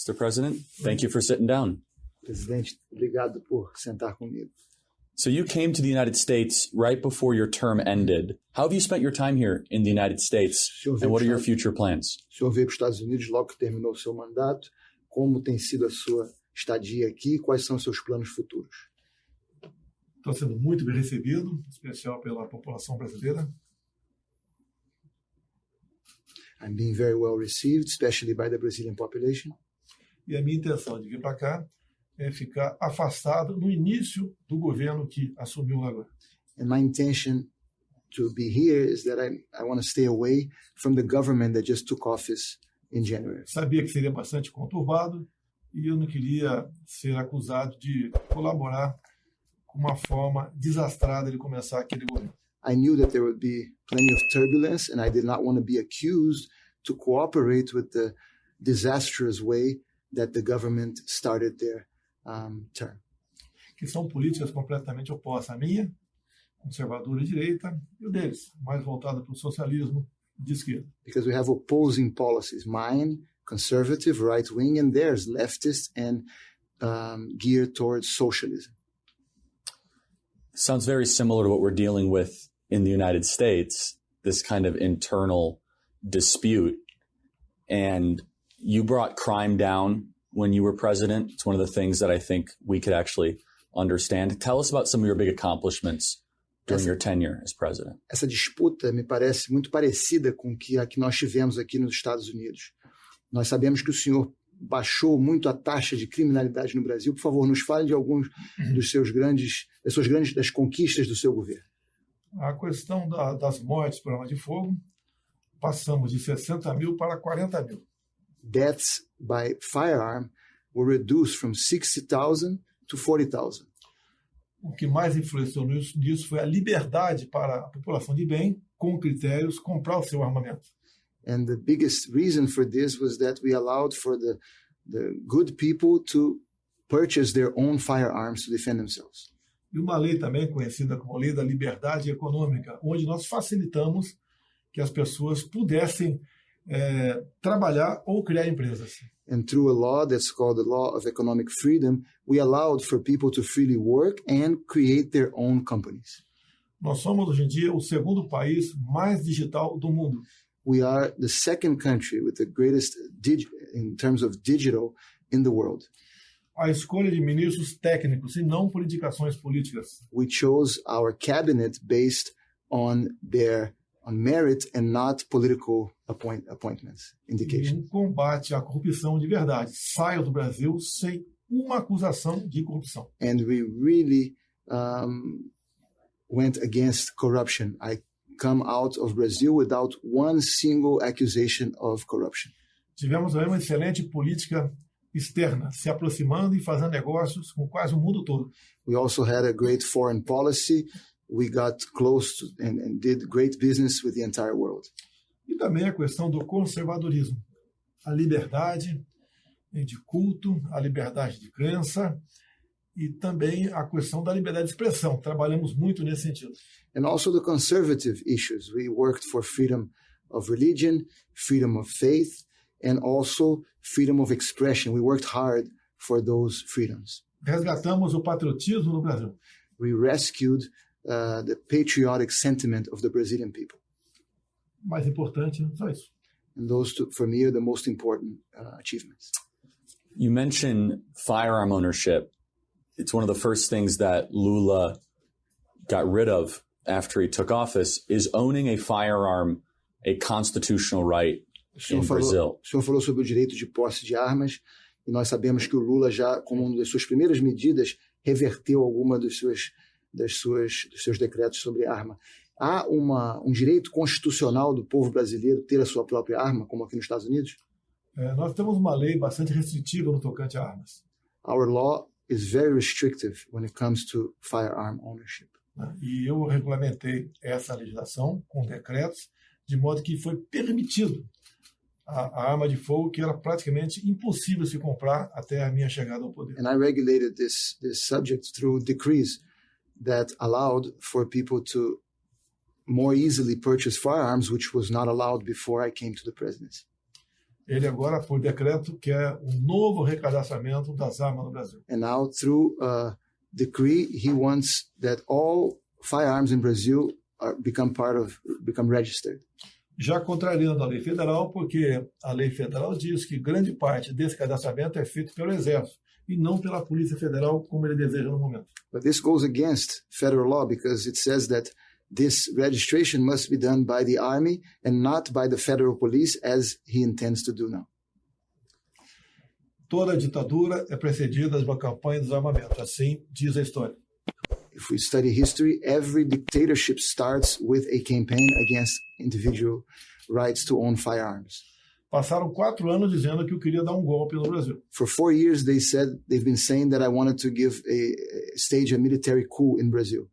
Mr. President, thank you for sitting down. Presidente, obrigado por sentar comigo. So you came to the United States right before your term ended. How have you spent your time here in the United States, and what are your future plans? O senhor veio para os Estados Unidos logo que terminou o seu mandato. Como tem sido a sua estadia aqui e quais são os seus planos futuros? Estou sendo muito bem recebido, em especial pela população brasileira. I'm being very well received, especially by the Brazilian population. E a minha intenção de vir para cá é ficar afastado no início do governo que assumiu agora. And my intention to be here is that I want to stay away from the government that just took office in January. Sabia que seria bastante conturbado e eu não queria ser acusado de colaborar com uma forma desastrada de começar aquele governo. I knew that there would be plenty of turbulence and I did not want to be accused to cooperate with the disastrous way that the government started their term. Que são políticas completamente opostas à minha, conservadora e direita, e o deles, mais voltada para o socialismo de esquerda. Because we have opposing policies, mine, conservative, right-wing, and theirs, leftist and geared towards socialism. Sounds very similar to what we're dealing with in the United States, this kind of internal dispute. And you brought crime down when you were president. It's one of the things that I think we could actually understand. Tell us about some of your big accomplishments during your tenure as president. Essa disputa me parece muito parecida com a que nós tivemos aqui nos Estados Unidos. Nós sabemos que o senhor baixou muito a taxa de criminalidade no Brasil. Por favor, nos fale de alguns das conquistas do seu governo. A questão das mortes por arma de fogo, passamos de 60 mil para 40 mil. Deaths by firearm were reduced from 60,000 to 40,000. O que mais influenciou nisso foi a liberdade para a população de bem, com critérios, comprar o seu armamento. And the biggest reason for this was that we allowed for the good people to purchase their own firearms to defend themselves. E uma lei também conhecida como Lei da Liberdade Econômica, onde nós facilitamos que as pessoas pudessem trabalhar ou criar empresas. And through a law that's called the Law of Economic Freedom, we allowed for people to freely work and create their own companies. Nós somos, hoje em dia, o segundo país mais digital do mundo. We are the second country with the greatest in terms of digital in the world. A escolha de ministros técnicos e não por indicações políticas. We chose our cabinet based on merit and not political appointments, indications. Combate à corrupção de verdade. Saio do Brasil sem uma acusação de corrupção. And we really went against corruption. I come out of Brazil without one single accusation of corruption. Tivemos uma excelente política externa, se aproximando e fazendo negócios com quase o mundo todo. We also had a great foreign policy. We got close to and did great business with the entire world. E também a questão do conservadorismo, a liberdade de culto, a liberdade de crença e também a questão da liberdade de expressão. Trabalhamos muito nesse sentido. And also the conservative issues. We worked for freedom of religion, freedom of faith, and also freedom of expression. We worked hard for those freedoms. Resgatamos o patriotismo no Brasil. We rescued the patriotic sentiment of the Brazilian people. Mais importante, só isso. And those two, for me, are the most important achievements. You mentioned firearm ownership. It's one of the first things that Lula got rid of after he took office. Is owning a firearm a constitutional right in Brazil? O senhor falou sobre o direito de posse de armas, e nós sabemos que o Lula já, como uma das suas primeiras medidas, reverteu alguma dos seus decretos sobre arma. Há um direito constitucional do povo brasileiro ter a sua própria arma, como aqui nos Estados Unidos? Nós temos uma lei bastante restritiva no tocante a armas. Our law is very restrictive when it comes to firearm ownership. E eu regulamentei essa legislação com decretos, de modo que foi permitido a arma de fogo que era praticamente impossível se comprar até a minha chegada ao poder. And I regulated this subject through decrees that allowed for people to more easily purchase firearms, which was not allowed before I came to the presidency. Ele agora, por decreto, quer um novo recadastramento das armas no Brasil. And now, through decree, he wants that all firearms in Brazil become registered. Já contrariando a lei federal, porque a lei federal diz que grande parte desse cadastramento é feito pelo Exército e não pela Polícia Federal, como ele deseja no momento. But this goes against federal law because it says that this registration must be done by the Army and not by the federal police, as he intends to do now. Toda ditadura é precedida de uma campanha de desarmamento, assim diz a história. If we study history, every dictatorship starts with a campaign against individual rights to own firearms. Passaram 4 anos dizendo que eu queria dar um golpe no Brasil. For 4 years, they've been saying that I wanted to stage a military coup in Brazil.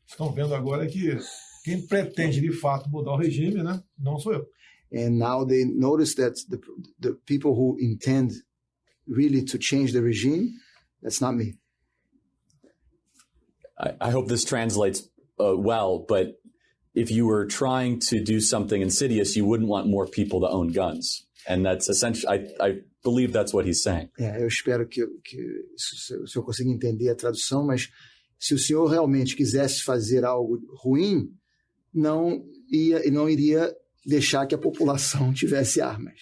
Estão vendo agora que quem pretende de fato mudar o regime, né, não sou eu. And now they notice that the people who intend really to change the regime, that's not me. I hope this translates well, but if you were trying to do something insidious, you wouldn't want more people to own guns. And that's essentially, I believe that's what he's saying. Eu espero que o senhor consiga entender a tradução, mas se o senhor realmente quisesse fazer algo ruim, não iria deixar que a população tivesse armas.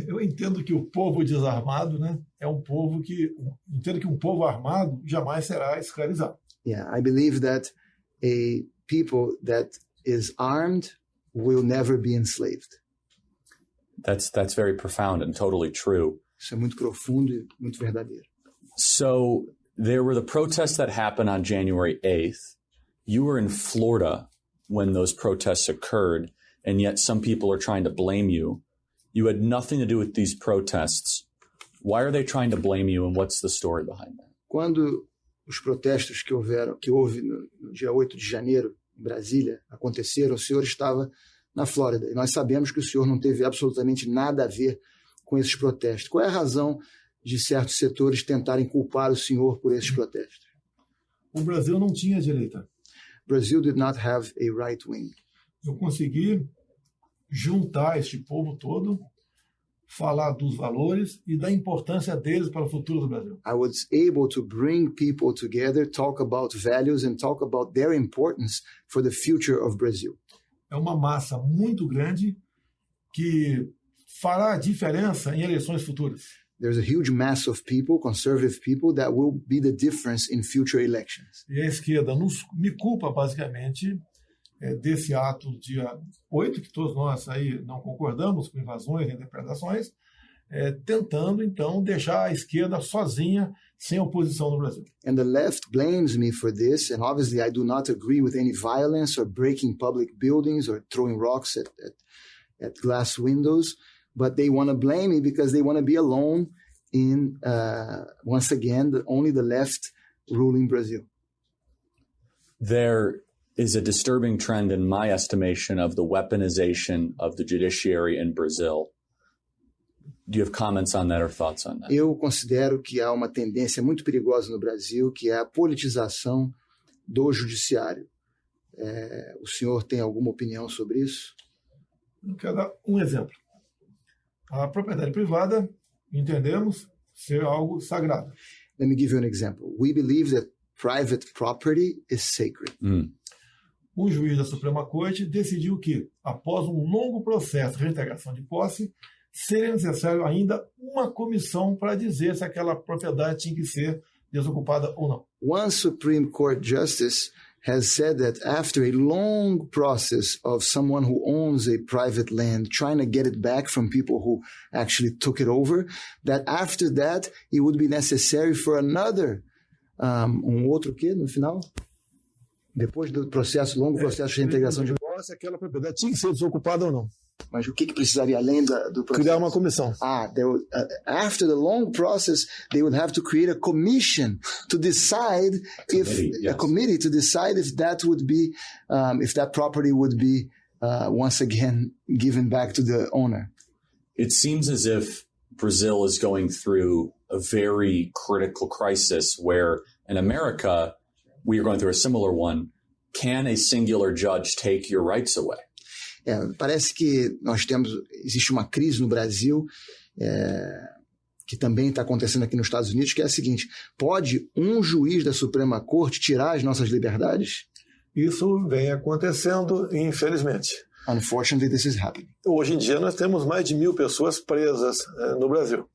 Eu entendo que o povo desarmado, né, é um povo que... Entendo que um povo armado jamais será escravizado. I believe that a people that is armed will never be enslaved. That's very profound and totally true. Isso é muito profundo e muito verdadeiro. So there were the protests that happened on January 8th. You were in Florida when those protests occurred, and yet some people are trying to blame you. You had nothing to do with these protests. Why are they trying to blame you, and what's the story behind that? Quando os protestos que houve no dia 8 de janeiro, em Brasília, aconteceram, o senhor estava na Flórida. E nós sabemos que o senhor não teve absolutamente nada a ver com esses protestos. Qual é a razão de certos setores tentarem culpar o senhor por esses protestos? O Brasil não tinha direita. Brazil did not have a right wing. Eu consegui juntar este povo todo, falar dos valores e da importância deles para o futuro do Brasil. I was able to bring people together, talk about values and talk about their importance for the future of Brazil. É uma massa muito grande que fará diferença em eleições futuras. There's a huge mass of people, conservative people, that will be the difference in future elections. E a esquerda me culpa, basicamente, desse ato dia 8, que todos nós aí não concordamos com invasões e interpretações, tentando, então, deixar a esquerda sozinha, sem oposição no Brasil. And the left blames me for this, and obviously I do not agree with any violence or breaking public buildings or throwing rocks at glass windows, but they want to blame me because they want to be alone in, once again, only the left ruling Brazil. There is a disturbing trend, in my estimation, of the weaponization of the judiciary in Brazil. Do you have comments on that or thoughts on that? Eu considero que há uma tendência muito perigosa no Brasil, que é a politização do judiciário. O senhor tem alguma opinião sobre isso? Eu quero dar um exemplo. A propriedade privada, entendemos, ser algo sagrado. Let me give you an example. We believe that private property is sacred. Um juiz da Suprema Corte decidiu que, após um longo processo de reintegração de posse, seria necessário ainda uma comissão para dizer se aquela propriedade tinha que ser desocupada ou não. One Supreme Court justice has said that after a long process of someone who owns a private land trying to get it back from people who actually took it over, that after that it would be necessary for another, outro quê no final? Depois do longo processo de reintegração de posse, aquela propriedade tinha que ser desocupada ou não. Mas o que precisaria além do processo? Criar uma comissão. After the long process, they would have to create a commission to decide a committee to decide if that would be, if that property would be once again given back to the owner. It seems as if Brazil is going through a very critical crisis where in America, we are going through a similar one. Can a singular judge take your rights away? Parece que existe uma crise no Brasil, que também está acontecendo aqui nos Estados Unidos, que é a seguinte: pode um juiz da Suprema Corte tirar as nossas liberdades? Isso vem acontecendo, infelizmente. Unfortunately, this is happening. Hoje em dia nós temos mais de 1.000 pessoas presas no Brasil.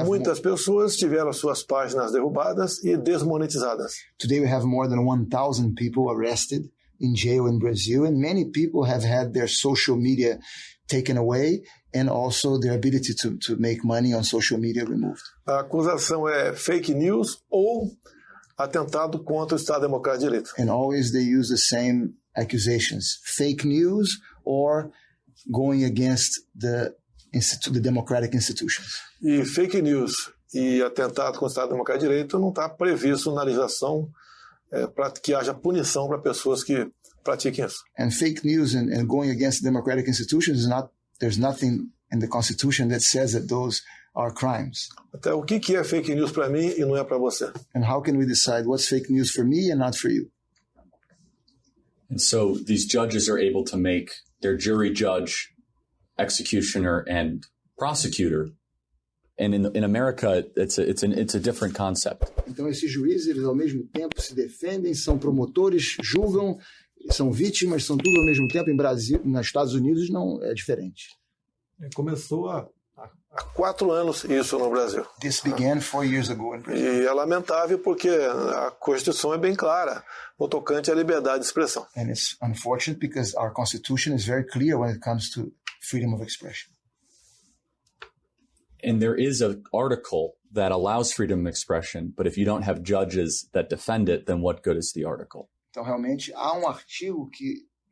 Muitas pessoas tiveram suas páginas derrubadas e desmonetizadas. Today we have more than 1,000 people arrested in jail in Brazil, and many people have had their social media taken away and also their ability to make money on social media removed. A acusação é fake news ou atentado contra o Estado Democrático de Direito. And always they use the same accusations: fake news or going against the democratic institutions. E fake news e atentado contra o Estado Democrático de Direito não está previsto na legislação para que haja punição para pessoas que pratiquem isso. And fake news and going against democratic institutions there's nothing in the Constitution that says that those are crimes. Até o que é fake news para mim e não é para você? And how can we decide what's fake news for me and not for you? And so these judges are able to make their jury, judge, executioner, and prosecutor. And in America, it's a different concept. Então esses juízes, eles ao mesmo tempo se defendem, são promotores, julgam, são vítimas, são tudo ao mesmo tempo. Em Brasil, nos Estados Unidos, não é diferente. Começou há 4 anos isso no Brasil. This began 4 years ago in Brazil. E é lamentável porque a Constituição é bem clara no tocante à liberdade de expressão. And it's unfortunate because our Constitution is very clear when it comes to freedom of expression. And there is an article that allows freedom of expression, but if you don't have judges that defend it, then what good is the article? Então, realmente, há um artigo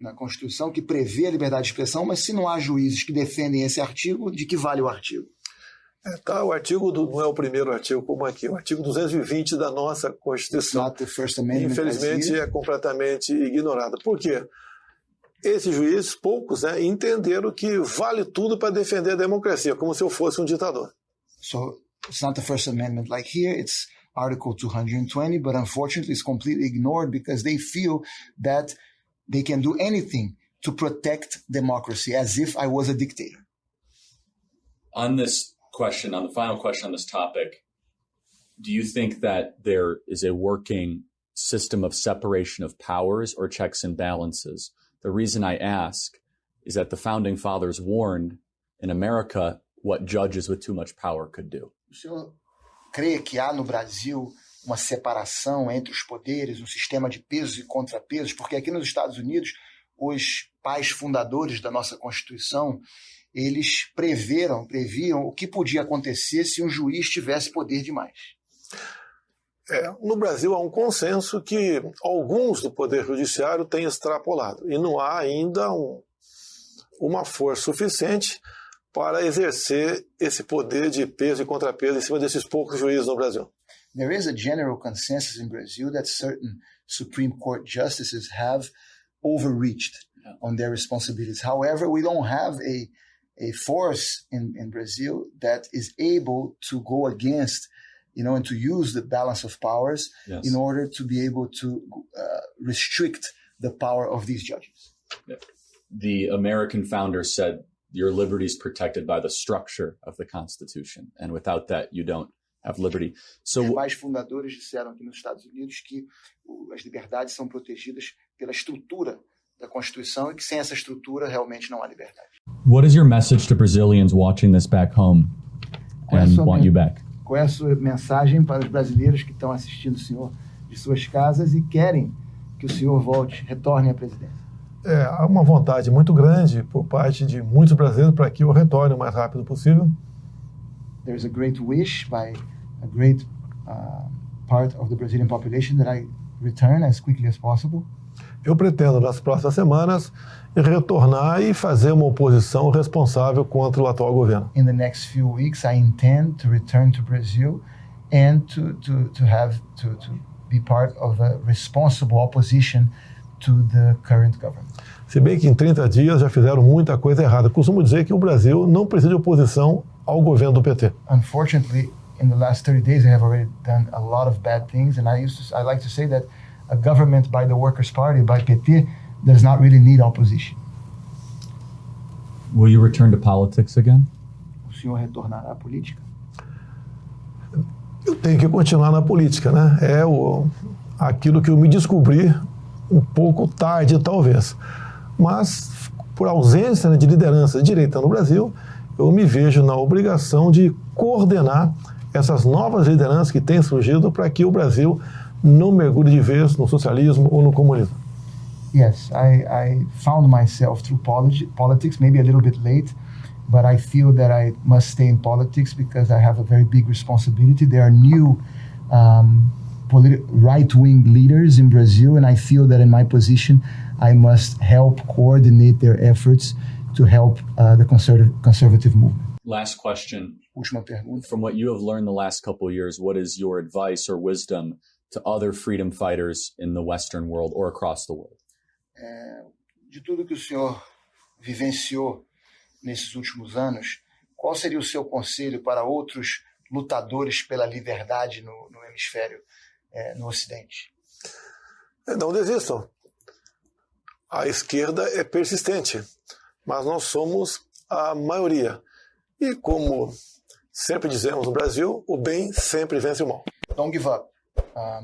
na Constituição que prevê a liberdade de expressão, mas se não há juízes que defendem esse artigo, de que vale o artigo? O artigo não é o primeiro artigo como aqui, o artigo 220 da nossa Constituição. Infelizmente é completamente ignorado. Por quê? Esses juízes, poucos, entenderam que vale tudo para defender a democracia, como se eu fosse um ditador. So, it's not the First Amendment like here, it's Article 220, but unfortunately it's completely ignored because they feel that they can do anything to protect democracy, as if I was a dictator. On this question, on the final question on this topic, do you think that there is a working system of separation of powers or checks and balances? The reason I ask is that the Founding Fathers warned in America what judges with too much power could do. O senhor crê que há no Brasil uma separação entre os poderes, um sistema de pesos e contrapesos? Porque aqui nos Estados Unidos, os pais fundadores da nossa Constituição, eles previam o que podia acontecer se um juiz tivesse poder demais. No Brasil há um consenso que alguns do Poder Judiciário têm extrapolado e não há ainda uma força suficiente para exercer esse poder de peso e contrapeso em cima desses poucos juízes no Brasil. There is a general consensus in Brazil that certain Supreme Court justices have overreached on their responsibilities. However, we don't have a force in Brazil that is able to go against, and to use the balance of powers in order to be able to restrict the power of these judges. The American founders said your liberty is protected by the structure of the Constitution, and without that, you don't have liberty. So, os pais fundadores disseram aqui nos Estados Unidos que as liberdades são protegidas pela estrutura da Constituição e que sem essa estrutura realmente não há liberdade. What is your message to Brazilians watching this back home and want you back? Qual é a sua mensagem para os brasileiros que estão assistindo o senhor de suas casas e querem que o senhor retorne à presidência? Há uma vontade muito grande por parte de muitos brasileiros para que eu retorne o mais rápido possível. There's a great wish by a great part of the Brazilian population that I return as quickly as possible. Eu pretendo, nas próximas semanas, retornar e fazer uma oposição responsável contra o atual governo. In the next few weeks, I intend to return to Brazil and to be part of a responsible opposition to the current government. Se bem que em 30 dias já fizeram muita coisa errada. Costumo dizer que o Brasil não precisa de oposição ao governo do PT. Unfortunately, in the last 30 days, they have already done a lot of bad things, and I like to say that a government by the Workers' Party, by PT, does not really need opposition. Will you return to politics again? O senhor retornará à política? Eu tenho que continuar na política, né? Aquilo que eu me descobri um pouco tarde, talvez. Mas, por ausência, né, de liderança de direita no Brasil, eu me vejo na obrigação de coordenar essas novas lideranças que têm surgido para que o Brasil não mergulhe de vez no socialismo ou no comunismo. Yes, I found myself through politics, maybe a little bit late, but I feel that I must stay in politics because I have a very big responsibility. There are new right-wing leaders in Brazil, and I feel that in my position, I must help coordinate their efforts to help the conservative movement. Last question. Última pergunta. From what you have learned the last couple of years, what is your advice or wisdom to other freedom fighters in the Western world or across the world? De tudo que o senhor vivenciou nesses últimos anos, qual seria o seu conselho para outros lutadores pela liberdade no hemisfério, no Ocidente? Não desistam. A esquerda é persistente, mas nós somos a maioria. E como sempre dizemos no Brasil, o bem sempre vence o mal. Don't give up.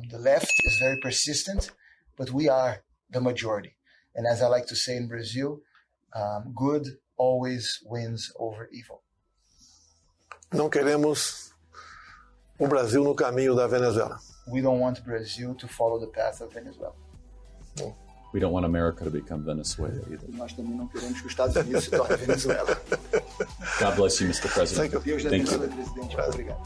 The left is very persistent, but we are the majority. And as I like to say in Brazil, good always wins over evil. Não queremos o Brasil no caminho da Venezuela. We don't want Brazil to follow the path of Venezuela. We don't want America to become Venezuela either. Nós também não queremos que os Estados Unidos se tornem Venezuela. God bless you, Mr. President. Deus abençoe, presidente. Muito obrigado.